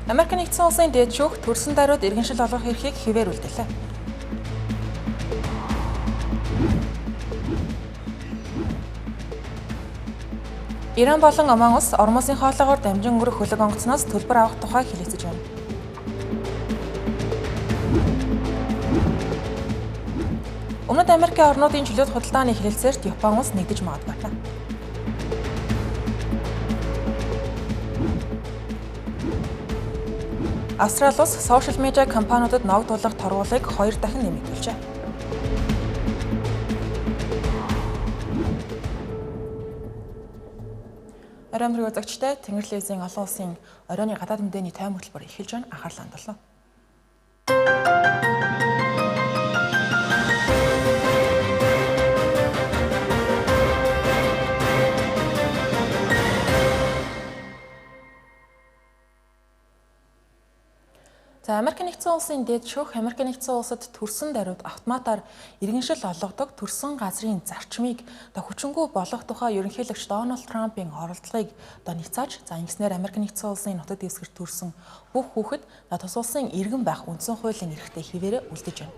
Америк нэгдсэн улсын дээд шүүх төрсөн даруйд иргэншил олгох эрхийг хэвээр үлдээлээ. Иран болон Оман улс Ормосын хоолоогоор дамжин өнгөрөх хөлөг онгоцноос төлбөр авах тухай хэлэлцэж байна. Өмнөд Америкийн орнуудын чөлөөт худалдааны хэлэлцээрт Япон улс нэгдэж магадгүй. Австрали улс сошиал медиа компаниудад ногдуулах торгуулийг 2 дахин нэмэгдүүлжээ. Оройн үзэгчтэй Тэнгэр телевизийн олон улсын оройны гадаад мэдээний тайм хөтөлбөр эхэлж байна. Анхаарлаа хандуулна. Америк нэгдсэн улсын дээд шүүх Америк нэгдсэн улсад төрсөн даруйд автоматар иргэншил олгодог төрсөн газрын зарчмыг хүчингүй болгох тухай ерөнхийлөгч Дональд Трампын оролдлогыг ницааж ингэснээр Америк нэгдсэн улсын нутаг дэвсгэрт төрсөн бүх хүүхэд тус улсын иргэн байх үндсэн хуулийн эрхтэй хിവэрэ үлдэж байна.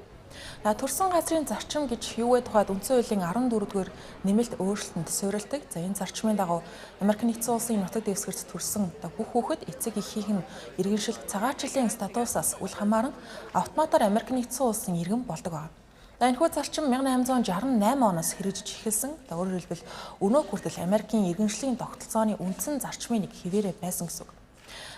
Төрсөн газрын зарчим гэж юу вэ тухайд үндсэн хуулийн 14-р нэмэлт өөрчлөлтөнд суурилдаг. Энэ зарчмын дагуу Америк нэгдсэн улсын нутаг дэвсгэрт төрсөн бүх хүүхэд эцэг эхийнх нь иргэншил цагаачлалын статусаас үл хамааран автоматар Америк нэгдсэн улсын иргэн болдог байна. Энэхүү зарчим 1868 оноос хэрэгжиж эхэлсэн. Өөрөөр хэлбэл өнөө хүртэл Америкийн иргэншлийн тогтолцооны үндсэн зарчмын нэг хിവэрэ байсан гэсэн үг.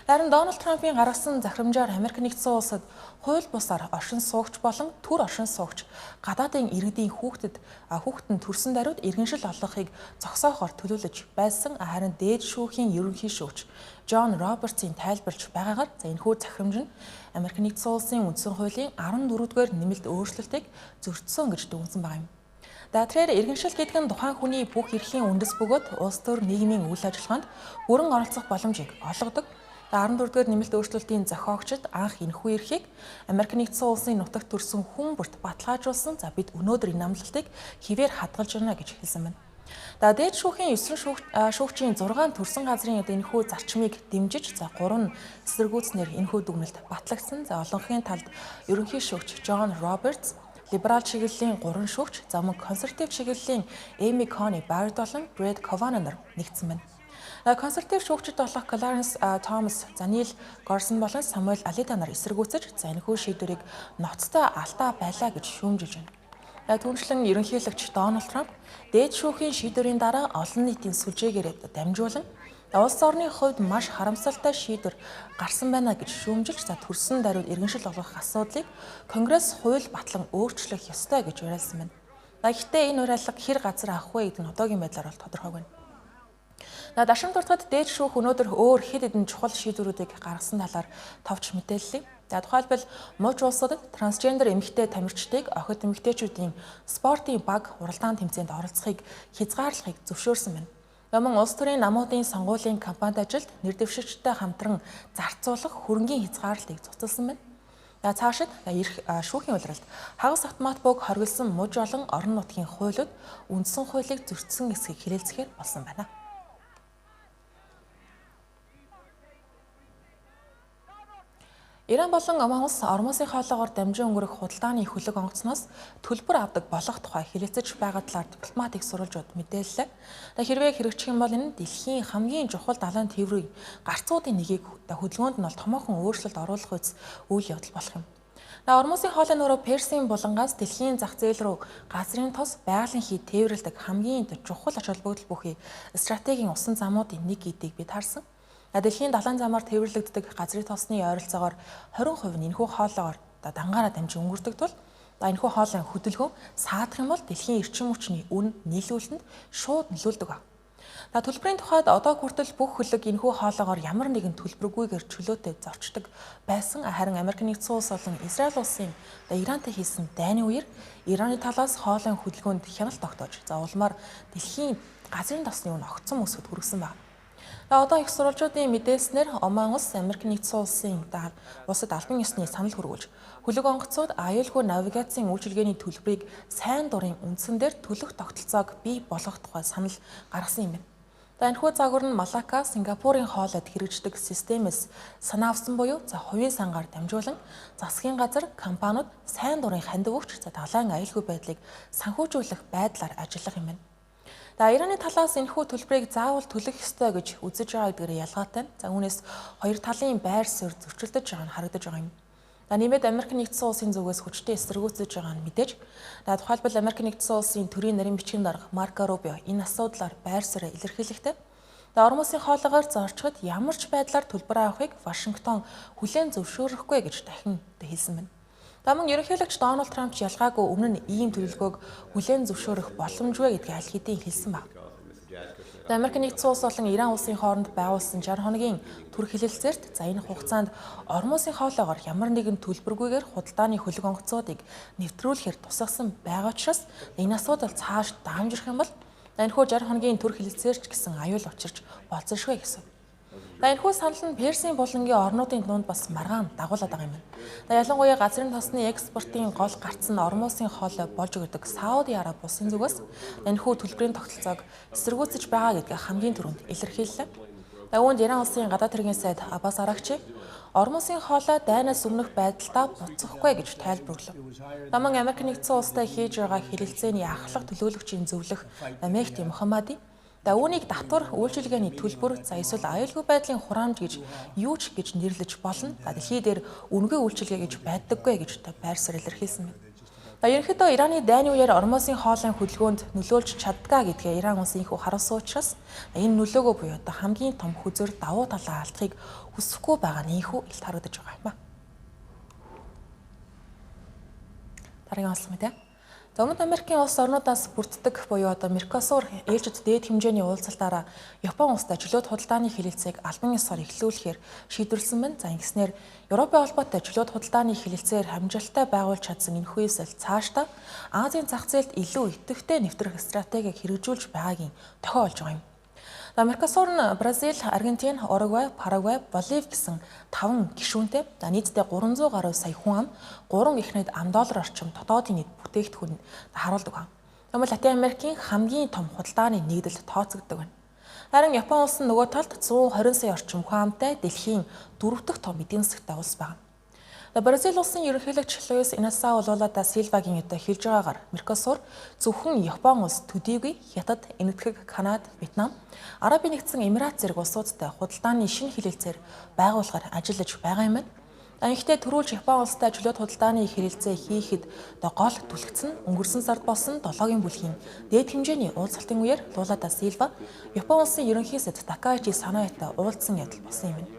Харин Дональд Трампын гаргасан захирамжаар Америк нэгдсэн улсад хууль бусаар оршин суугч болон төр оршин суугч гадаадын иргэдийн хүүхдэд хүүхдэн төрсөн даруйд иргэншил олгохыг зогсоохоор төлөвлөж байсан. Харин дээд шүүхийн ерөнхий шүүгч Джон Робертсийн тайлбарлаж байгаагаар энэхүү захирамж нь Америк нэгдсэн улсын үндсэн хуулийн 14-р нэмэлт өөрчлөлтийг зөрчсөн гэж дүгнсэн байгаа юм. Тэгэхээр иргэншил гэдэг нь тухайн хүний бүх эрхийн үндэс бөгөөд улс төр нийгмийн үйл ажиллагаанд бүрэн оролцох боломжийг олгодог. 14-р нэмэлт өөрчлөлтийн зохиогчид анх энэхүү эрхийг Америк нэгдсэн улсын нутагт төрсэн хүн бүрт баталгаажуулсан. Бид өнөөдөр энэ амлалтыг хിവэр хадгалж байна гэж хэлсэн байна. Дээд шүүхийн 9 шүүгчийн 6 төрсэн газрын энэхүү зарчмыг дэмжиж 3 эсэргүүцнээр энэхүү дүгнэлт батлагдсан. Олонхын талд ерөнхий шүүгч Джон Робертс, либерал чиглэлийн 3 шүүгч, мөн консерватив чиглэлийн Эми Кони Барретт болон Брэд Каванер нэгдсэн байна. Консерватив шүүгчид болох Кларенс Томас, Нил Горсон болон Самуэль Алита нар эсэргүүцэж энэхүү шийдвэрийг ноцтой алдаа байлаа гэж шүүмжилж байна. Түүнчлэн ерөнхийлөгч Дональд Трамп дээд шүүхийн шийдвэрийн дараа олон нийтийн сүлжээгээр дамжуулан улс орны хувьд маш харамсалтай шийдвэр гарсан байна гэж шүүмжилж төрсөн даруйд иргэншил олгох асуудлыг Конгресс хууль батлан өөрчлөх ёстой гэж уриалсан байна. Гэхдээ энэ уриалга хэр газар авах вэ гэдэг нь одоогийн байдлаар бол тодорхойгүй байна. Дашин дуртагт дээд шүүх өнөөдөр өөр хэд хэдэн чухал шийдвэрүүдийг гаргасан талаар товч мэдээллээ. Тухайлбал мууч улсуудад трансгендер эмэгтэй тамирчдыг охид эмэгтэйчүүдийн спортын баг уралдаан тэмцээнд оролцохыг хязгаарлахыг зөвшөөрсөн байна. Мөн улс төрийн намуудын сонгуулийн кампанит ажилд нэр дэвшигчтэй хамтран зарцуулах хөрөнгийн хязгаарлалтыг цуцалсан байна. Цаашид ирэх шүүхийн улиралд хагас автомат бөг хоригдсан муж олон орон нутгийн хуулиуд үндсэн хуулийг зөрчсөн эсэхийг хэлэлцэхээр болсон байна. Иран болон Оман улс Ормосын хоолоогоор дамжин өнгөрөх худалдааны хөлөг онгоцноос төлбөр авдаг болох тухай хэлэлцэж байгаа талаар дипломатик сурвалжууд мэдээллээ. Хэрвээ хэрэгжих юм бол энэ дэлхийн хамгийн чухал далайн тээврийн гарцуудын нэгийг хөдөлгөөнд нь томоохон өөрчлөлт оруулах үйл явдал болох юм. Ормосын хоолой нөрөө Персийн булангаас дэлхийн зах зээл рүү газрын тос байгалийн хий тээвэрлдэг хамгийн чухал ач холбогдол бүхий стратегийн усан замуудын нэг гэдгийг бид харсан. Дэлхийн далайн замаар тээвэрлэгддэг газрын тосны ойролцоогоор 20% нь энэхүү хоолоогоор дангаараа дамжин өнгөрдөг тул энэхүү хоолойн хөдөлгөөн саадах юм бол дэлхийн эрчим хүчний үн нийлүүлэлтэнд шууд нөлөөлдөг байна. Төлбөрийн тухайд одоо хүртэл бүх хөлөг энэхүү хоолоогоор ямар нэгэн төлбөргүйгээр чөлөөтэй зорчдог байсан. Харин Америк нэгдсэн улс болон Израиль улсын Ирантай хийсэн дайны үеэр Ираны талаас хоолойн хөдөлгөөнд хяналт тогтоож улмаар дэлхийн газрын тосны үн огцом өсөд хүргэсэн байна. Одоо их сурвалжуудын мэдээлснээр Оман улс Америк нэгдсэн улсын улсад албан ёсны санал хүргүүлж хөлөг онгоцууд аюулгүй навигацийн үйлчилгээний төлбөрийг сайн дурын үндсэн дээр төлөх тогтолцоог бий болгох тухай санал гаргасан юм байна. За энэхүү загвар нь Малакка, Сингапурын хоолойд хэрэгждэг системээс санаа авсан буюу хувийн сангаар дамжуулан засгийн газар, компаниуд сайн дурын хандив өгч далайн аюулгүй байдлыг санхүүжүүлэх байдлаар ажиллах юм байна. Ираны талаас энэхүү төлбөрийг заавал төлөх ёстой гэж үзэж байгаа гэдгээр ялгаатай. За үүнээс хоёр талын байр суурь зөрчилдөж байгаа нь харагдаж байгаа юм. Нэмээд Америк нэгдсэн улсын зүгээс хүчтэй эсэргүүцэж байгаа нь мэдээж. Тухайлбал Америк нэгдсэн улсын төрийн нарийн бичгийн дарга Марко Рубио энэ асуудлаар байр суурь илэрхийлэхдээ Орон улсын хоолойгоор зорчход ямар ч байдлаар төлбөр авахыг Вашингтон хүлээн зөвшөөрөхгүй гэж дахин хэлсэн байна. Мөн ерөнхийлөгч Дональд Трамп ялгаагүй өмнө нь ийм төлөвлөгөөг хүлээн зөвшөөрөх боломжгүй гэдгийг аль хэдийн хэлсэн байна. Америк нэгдсэн улс болон Иран улсын хооронд байгуулсан 60 хоногийн түр хэлэлцээрт энэ хугацаанд Орон улсын хоолойгоор ямар нэгэн төлбөргүйгээр худалдааны хөлөг онгоцуудыг нэвтрүүлэхээр тусгасан байгаа учраас энэ асуудал цааш даамжрах юм бол энэхүү 60 хоногийн түр хэлэлцээрч гэсэн аюул учирч болцсошгүй гэсэн. Энэхүү санал нь Персийн булангийн орнуудын дунд бас маргаан дагуулад байгаа юм байна. Ялангуяа газрын тосны экспортын гол гарц нь Орон улсын хоолой болж өгдөг Сауди Араб улсын зүгээс энэхүү төлбөрийн тогтолцоог эсэргүүцэж байгаа гэдгийг хамгийн түрүүнд илэрхийллээ. Үүнд Иран улсын гадаад хэргийн сайд Аббас Аракчи Орон улсын хоолой дайнаас өмнөх байдалтай буцахгүй гэж тайлбарлав. Мөн Америк нэгдсэн улстай хийж байгаа хэлэлцээний ахлах төлөөлөгчийн зөвлөх Мехди Мухаммади үүнийг татвар үйлчилгээний төлбөр эсвэл аюулгүй байдлын хураамж гэж юу ч гэж нэрлэж болно. Дэлхий дээр үнэгүй үйлчилгээ гэж байдаггүй гэж байр суурь илэрхийлсэн байна. Ерөнхийдөө Ираны дайны үеэр Орон улсын хоолойн хөдөлгөөнд нөлөөлж чаддгаа гэдгээ Иран улс инхүү харуулсан учраас энэ нөлөөгөө буюу хамгийн том хүзэр давуу талаа алдахыг хүсэхгүй байгаа нь инхүү илт харагдаж байгаа юм а. Дараагийн онцлог мэдээ. Өмнөд Америкийн улс орнуудаас бүрддэг буюу Меркосур ээлжид дээд хэмжээний уулзалтаараа Япон улстай чөлөөт худалдааны хэлэлцээг албан ёсоор эхлүүлэхээр шийдвэрлсэн байна. Ингэснээр Европын холбоотой чөлөөт худалдааны хэлэлцээр хамжилттай байгуулж чадсан энэхүү эсэл цаашдаа Азийн зах зээлд илүү идэвхтэй нэвтрэх стратегийг хэрэгжүүлж байгааг тохиолж байгаа юм. Меркосур нь Бразил, Аргентин, Уругвай, Парагвай, Боливи гэсэн 5 гишүүнтэй нийтдээ 300 гаруй сая хүн ам 3 их найд $1 орчим дотоодын нийт бүтээгдэхүүн харуулдаг байна. Латин Америкийн хамгийн том худалдааны нэгдэлд тооцогддог байна. Харин Япон улс нь нөгөө талд 120 сая орчим хүн амтай дэлхийн 4 дахь том эдийн засгтай улс байна. Бразил улсын ерөнхийлөгч Луис Инасао Лула да Силвагийн хэлж байгаагаар Меркосур зөвхөн Япон улс төдийгүй Хятад, Энэтхэг, Канада, Вьетнам, Арабын нэгдсэн Эмират зэрэг улсуудтай худалдааны шинэ хэлэлцээр байгуулахаар ажиллаж байгаа юм байна. Гэхдээ түрүүлж Япон улстай чөлөөт худалдааны хэлэлцээ хийхэд гол түлхэгдсэн өнгөрсөн сард болсон 7-гийн бүлгийн дээд хэмжээний уулзалтын үеэр Лула да Силва Япон улсын ерөнхий сайд Такаичи Санаитай уулзсан явдал болсон юм байна.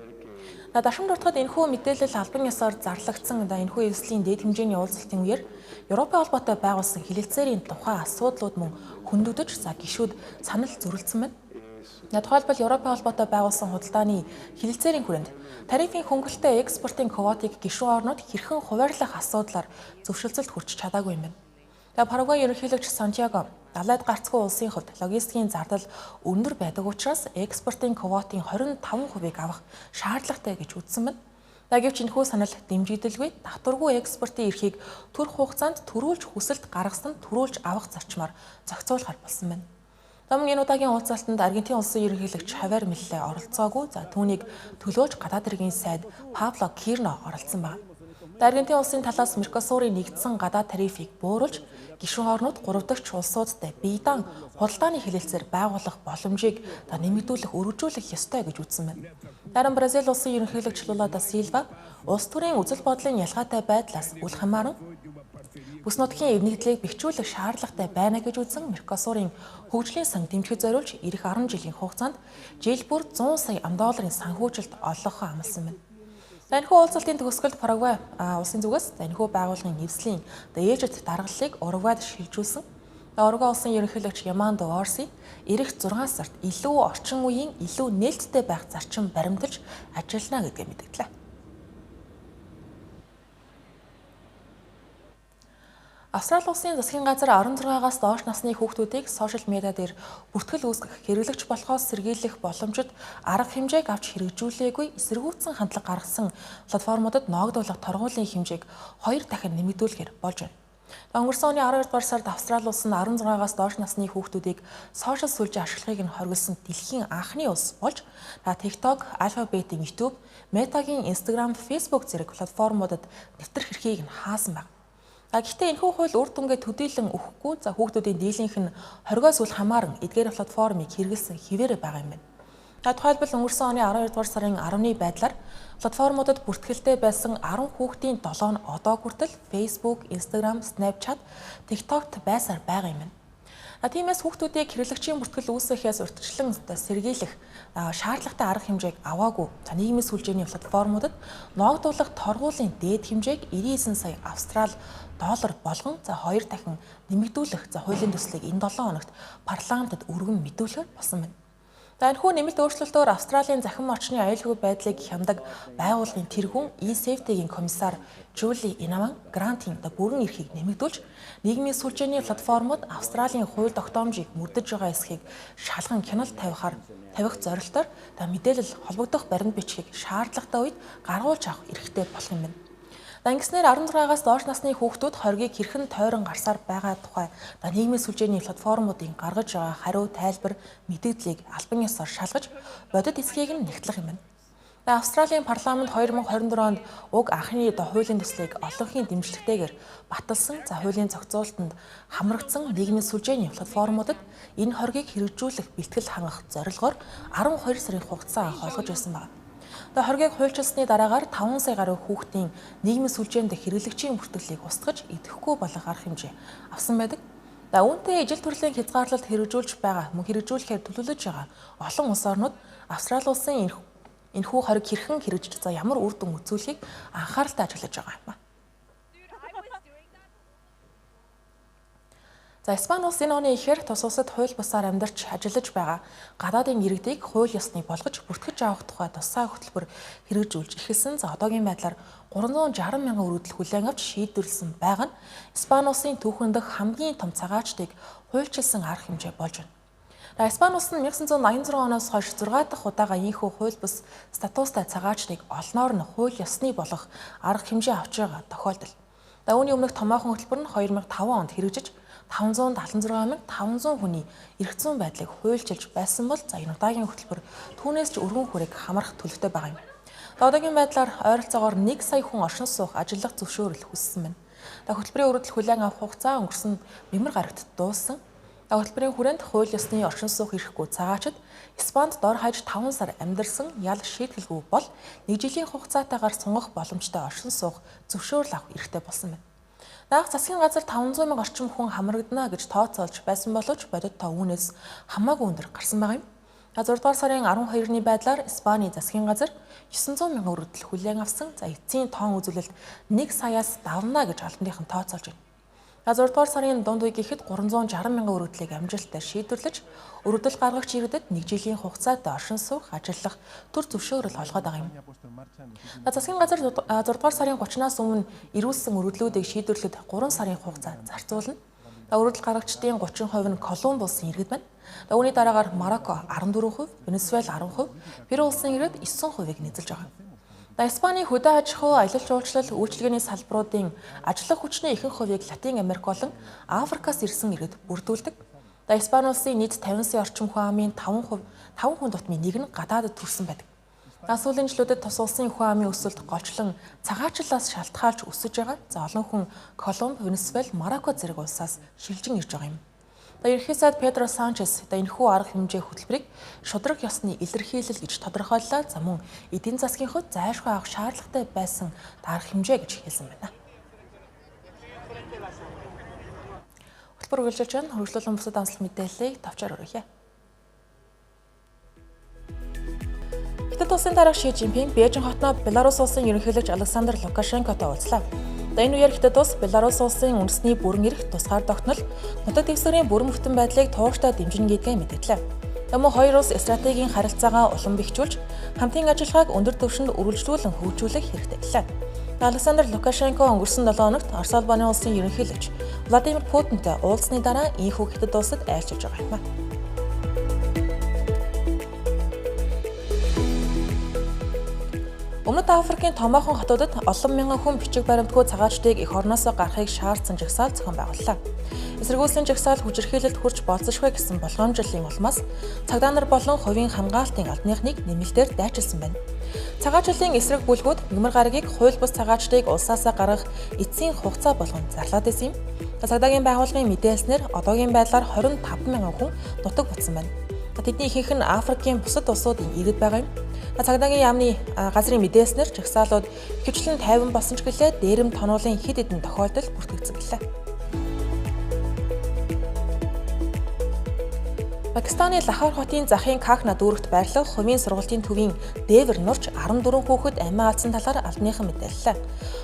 Дашин дуртахад энэхүү мэдээлэл албан ёсоор зарлагдсан энэхүү эвслийн дээд хэмжээний уулзалтын үеэр Европын холбоотой байгуулсан хэлэлцээрийн тухай асуудлууд мөн хөндөгдөж гишүүд санал зөрүүлсэн байна. Тухайлбал Европын холбоотой байгуулсан худалдааны хэлэлцээрийн хүрээнд тарифын хөнгөлөлтөй экспортын квотыг гишүүн орнууд хэрхэн хуваарлах асуудлаар зөвшөлтсөлд хүрч чадаагүй юм байна. Парагвай ерөнхийлөгч Сантьяго далайд гарцгүй улсын хувьд логистикийн зардал өндөр байдаг учраас экспортын квотын 25%-ийг авах шаардлагатай гэж үзсэн байна. Гэвч энэхүү санал дэмжигдэлгүй татваргүй экспортын эрхийг төрөх хугацаанд төрүүлж хүсэлт гаргасан төрүүлж авах зарчмаар зохицуулахар болсон байна. Мөн энэ удаагийн уулзалтанд Аргентин улсын ерөнхийлөгч Хавьер Милле оролцоогүй. Түүнийг төлөөлж гадаад хэргийн сайд Пабло Кирно оролцсон байна. Аргентин улсын талаас Меркосурын нэгдсэн гадаад тарифыг бууруулж гишүүн орнууд 3 дахь улсуудтай биедан худалдааны хэлэлцээр байгуулах боломжийг нэмэгдүүлэх өргөжүүлэх ёстой гэж үзсэн байна. Харин Бразил улсын ерөнхийлөгч Лула да Силва улс төрийн үзэл бодлын ялгаатай байдлаас үл хамааран бүс нутгийн эвнэгдлийг бэхжүүлэх шаардлагатай байна гэж үзсэн Меркосурын хөгжлийн сан дэмжих зориулж ирэх 10 жилийн хугацаанд жил бүр $100 сая санхүүжилт олгохоо амласан байна. Энэхүү уулзалтын төгсгөлд Парагвай улсын зүгээс энэхүү байгууллагын эвслийн ээлжид даргаллыг Уругвайд шилжүүлсэн. Уругвай улсын ерөнхийлөгч Ямандо Орси ирэх 6 сард илүү орчин үеийн илүү нээлттэй байх зарчим баримталж ажиллана гэдгээ мэдгдлээ. Австрали улсын засгийн газар 16-аас доош насны хүүхдүүдийг сошиал медиа дээр бүртгэл үүсгэх хэрэглэгч болохоос сэргийлэх боломжит арга хэмжээг авч хэрэгжүүлээгүй эсэргүүцсэн хандлага гаргасан платформудад ноогдуулах торгуулийн хэмжээг 2 дахин нэмэгдүүлэхээр болж байна. Өнгөрсөн оны 12 дугаар сард Австрали улс нь 16-аас доош насны хүүхдүүдийг сошиал сүлжээ ашиглахыг нь хориглосон дэлхийн анхны улс болж TikTok, Alphabet-ийн YouTube, Meta-гийн Instagram, Facebook зэрэг платформудад нэвтрэх эрхийг нь хаасан байна. Гэхдээ энэхүү хууль үр дүнгээ төдийлөн өгөхгүй хүүхдүүдийн дийлэнх нь хоригоос үл хамааран эдгээр платформыг хэрэглэсэн хэвээр байгаа юм байна. Тухайлбал өнгөрсөн оны 12 дугаар сарын 10-ны байдлаар платформудад бүртгэлтэй байсан 10 хүүхдийн 7 нь одоо хүртэл Facebook, Instagram, Snapchat, TikTok-т байсаар байгаа юм байна. Тиймээс хүүхдүүдийг хэрэглэгчийн бүртгэл үүсгэхээс урьдчилан сэргийлэх шаардлагатай арга хэмжээг аваагүй нийгмийн сүлжээний платформудад ноогдуулах торгуулийн дээд хэмжээг 99 сая Австрали доллар болгон 2 дахин нэмэгдүүлэх хуулийн төслийг энэ 7 хоногт парламентод өргөн мэдүүлэхээр болсон байна. Энэхүү нэмэлт өөрчлөлтөөр Австралийн захин орчны аюулгүй байдлыг хямдаг байгууллагын тэргүүн eSafety-гийн комиссар Julie Inman грантын бүрэн эрхийг нэмэгдүүлж нийгмийн сүлжээний платформуд Австралийн хууль тогтоомжийг мөрдөж байгаа эсхийг шалган хяналт тавих зорилтоор мэдээлэл холбогдох баримт бичгийг шаардлагатай үед гаргуулж авах эрхтэй болох юм байна. Ингэснээр 16-аас доош насны хүүхдүүд хоргийг хэрхэн тойрон гарсаар байгаа тухай нийгмийн сүлжээний платформуудын гаргаж байгаа хариу тайлбар мэдээллийг албан ёсоор шалгаж бодит эсхийг нь нэгтлэх юм байна. Австралийн парламент 2024 онд уг анхны хуулийн төслийг олонхын дэмжлэгтэйгээр баталсан хуулийн зохицуулалтанд хамрагдсан нийгмийн сүлжээний платформудад энэ хоргийг хэрэгжүүлэх бэлтгэл хангах зорилгоор 12 сарын хугацаа олгож байсан байна. Хоргийг хуульчилсны дараагаар 5 сая гаруй хүүхдийн нийгмийн сүлжээнд хэрэглэгчийн бүртгэлийг устгаж идэвхгүй болох арга хэмжээ авсан байдаг. Үүнтэй ижил төрлийн хязгаарлалт хэрэгжүүлж байгаа мөн хэрэгжүүлэхээр төлөвлөж байгаа олон улс орнууд Австрали улсын энэхүү хориг хэрхэн хэрэгжиж ямар үр дүн үзүүлэхийг анхааралтай ажиглаж байгаа юм. Испани улс энэ оны ихэр тус улсад хууль бусаар амьдарч ажиллаж байгаа гадаадын иргэдийг хууль ёсны болгож бүртгэж авах тухай тусгай хөтөлбөр хэрэгжүүлж эхэлсэн. Одоогийн байдлаар 360 мянган өргөдөл хүлээн авч шийдвэрлсэн байгаа нь Испани улсын түүхэнд дэх хамгийн том цагаачдыг хуульчилсан арга хэмжээ болж байна. Испани улс нь 1986 оноос хойш 6 дахь удаага ийхүү хууль бус статустай цагаачдыг олноор нь хууль ёсны болох арга хэмжээ авч байгаа тохиолдол. Үүний өмнөх томоохон хөтөлбөр нь 2005 онд хэрэгжиж 576,500 хүний эрх зүйн байдлыг хуульчилж байсан бол энэ удаагийн хөтөлбөр түүнээс ч өргөн хүрээг хамрах төлөвтэй байгаа юм. Одоогийн байдлаар ойролцоогоор 1 сая хүн оршин суух ажиллах зөвшөөрөл хүссэн байна. Хөтөлбөрийн өргөдөл хүлээн авах хугацаа өнгөрсөн бэмэр гарагт дууссан. Хөтөлбөрийн хүрээнд хууль ёсны оршин суух эрхгүй цагаачид Испанд дор хаяж 5 сар амьдарсан ял шийтгэлгүй бол 1 жилийн хугацаатайгаар сунгах боломжтой оршин суух зөвшөөрөл авах эрхтэй болсон байна. Засгийн газар 500 мянга орчим хүн хамрагдана гэж тооцоолж байсан боловч бодит тоо үүнээс хамаагүй өндөр гарсан байгаа юм. 6 дугаар сарын 12-ны байдлаар Испани засгийн газар 900 мянган өргөдөл хүлээн авсан. Эцсийн тоон үзүүлэлт 1 саяас давна гэж олонных нь тооцоолж байна. 6 дугаар сарын дунд үе гэхэд 360 мянган өргөдлийг амжилттай шийдвэрлэж өргөдөл гаргагч иргэдэд 1 жилийн хугацаатай оршин суух, ажиллах төр зөвшөөрөл олгоод байгаа юм. Засгийн газар 6 дугаар сарын 30-наас өмнө ирүүлсэн өргөдлүүдийг шийдвэрлэхэд 3 сарын хугацаа зарцуулна. Өргөдөл гаргагчдын 30% нь Колумб улсын иргэд байна. Үүний дараагаар Марокко 14%, Венесуэл 10%, Перу улсын иргэд 9%-ийг нэзэлж байгаа. Испани хөдөө аж ахуй, аялал жуулчлал, үйлчилгээний салбаруудын ажиллах хүчний ихэнх хувийг Латин Америк болон Африкаас ирсэн иргэд бүрдүүлдэг. Испани улсын нийт 50 сая орчим хүн амын 5 хүн дотны нэг нь гадаадд төрсэн байдаг. Сүүлийн жилүүдэд тус улсын хүн амын өсөлт голчлон цагаачлалаас шалтгаалж өсөж байгаа. Олон хүн Колумб, Венесуэл, Марокко зэрэг улсаас шилжин ирж байгаа юм. Ерөнхий сайд Педро Санчес энэхүү арга хэмжээ хөтөлбөрийг шудраг ёсны илэрхийлэл гэж тодорхойллоо. Мөн эдийн засгийн хувьд зайлшгүй авах шаардлагатай байсан арга хэмжээ гэж хэлсэн байна. Хөтөлбөр үргэлжилж байна. Хөрвүүлэн бусад онцлог мэдээллийг товчоор өргөе. Хятад улсын дарга Ши Жинпинг Бээжин хотноо Беларусь улсын ерөнхийлөгч Александр Лукашенкотой уулзлаа. Энэ үеэр Хятад улс Беларусь улсын үндэсний бүрэн эрх тусгаар тогтнол, нутаг дэвсгэрийн бүрэн бүтэн байдлыг тууштай дэмжинэ гэдгээ мэдээллээ. Мөн хоёр улс стратегийн харилцаагаа улам бэхжүүлж, хамтын ажиллагааг өндөр түвшинд үргэлжлүүлэн хөгжүүлэх хэрэгтэй гэлээ. Александр Лукашенко өнгөрсөн 7 хоногт Орос улбаны улсын ерөнхийлөгч Владимир Путинтэй уулзсны дараа ийхүү Хятад улсад айлчилж байгаа юм. Өмнөд Африкийн томоохон хотуудад олон мянган хүн бичиг баримтгүй цагаачдыг эх орноосоо гарахыг шаардсан жагсаал зохион байгууллаа. Эсэргүүцлийн жагсаал хүчирхийлэлд хүрч болцсошгүй гэсэн болгоомжлолын улмаас цагдаа нар болон хувийн хамгаалтын албаныхныг нэмэлтээр дайчилсан байна. Цагаачлалын эсрэг бүлгүүд нэмэр гарагийг хууль бус цагаачдыг улсаасаа гаргах эцсийн хугацаа болгон зарлаад байсан юм. Цагдаагийн байгууллагын мэдээлснээр одоогийн байдлаар 25 мянган хүн нутаг бутсан байна. Тэдний ихэнх нь Африкийн бусад улсуудын иргэд байгаа юм. Цагдаагийн яамны газрын мэдээлснээр жагсаалууд хвчлэн 50 болсон ч гэлээ дээрэм тонуулын хэд хэдэн тохиолдол бүртгэгдсэн гэлээ. Пакистаны Лахор хотын захын Какна дүүрэгт байрлах хувийн сургуулийн төвийн дээвэр нурч 14 хүүхэд амиа алдсан талаар албаныхан мэдээллээ.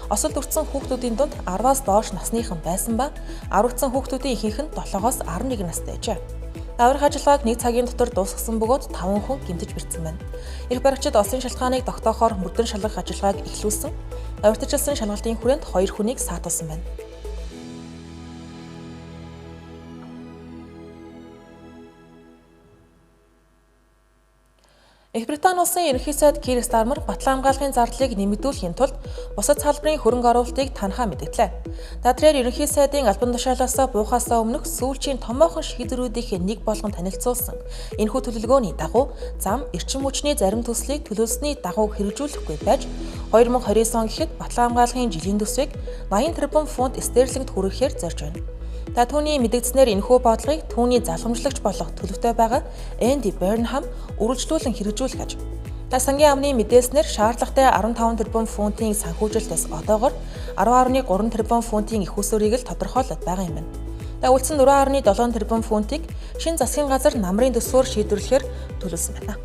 Осолд өртсөн хүүхдүүдийн дунд 10-аас доош насныхан байсан ба аврагдсан хүүхдүүдийн ихэнх нь 7-оос 11 настай байжээ. Аврах ажиллагааг 1 цагийн дотор дуусгасан бөгөөд 5 хүн гэмтэж бэртсэн байна. Эрх баригчид олсын шалтгааныг тогтоохоор мөрдөн шалгах ажиллагааг эхлүүлсэн. Урьдчилсан шалгалтын хүрээнд 2 хүнийг саатуулсан байна. Их Британи улсын ерөнхий сайд Кир Стармер батлан хамгаалахын зардлыг нэмэгдүүлэхийн тулд бусад салбарын хөрөнгө оруулалтыг танхаа мэдгдлээ. Дадраар ерөнхий сайдын албан тушаалаасаа буухаасаа өмнөх сүүлчийн томоохон шийдвэрүүдийн нэг болгон танилцуулсан. Энэхүү төлөвлөгөөний дагуу зам эрчим хүчний зарим төслийг төлөвлөсний дагуу хэрэгжүүлэхгүй байж 2029 он гэхэд батлан хамгаалахын жилийн төсвийг 80 тэрбум фунт стерлингт хүргэхээр зорж байна. Түүний мэдэгдснээр энэхүү бодлогыг түүний залгамжлагч болох төлөвтэй байгаа Энди Бернхам үргэлжлүүлэн хэрэгжүүлэх аж. Сангийн яамны мэдээснээр шаардлагатай 15 тэрбум фунтын санхүүжилтээс одоогоор 10.3 тэрбум фунтын их усүрийг л тодорхойлоод байгаа юм байна. Үлдсэн 4.7 тэрбум фунтыг шинэ засгийн газар намрын төсвөөр шийдвэрлэхээр төлөвлөсөн байна.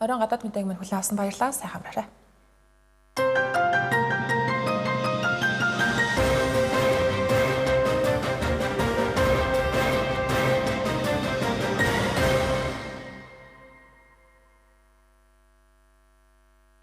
Орон гадаад мэдээг мань хүлээн авсан баярлалаа. Сайн хамраарай.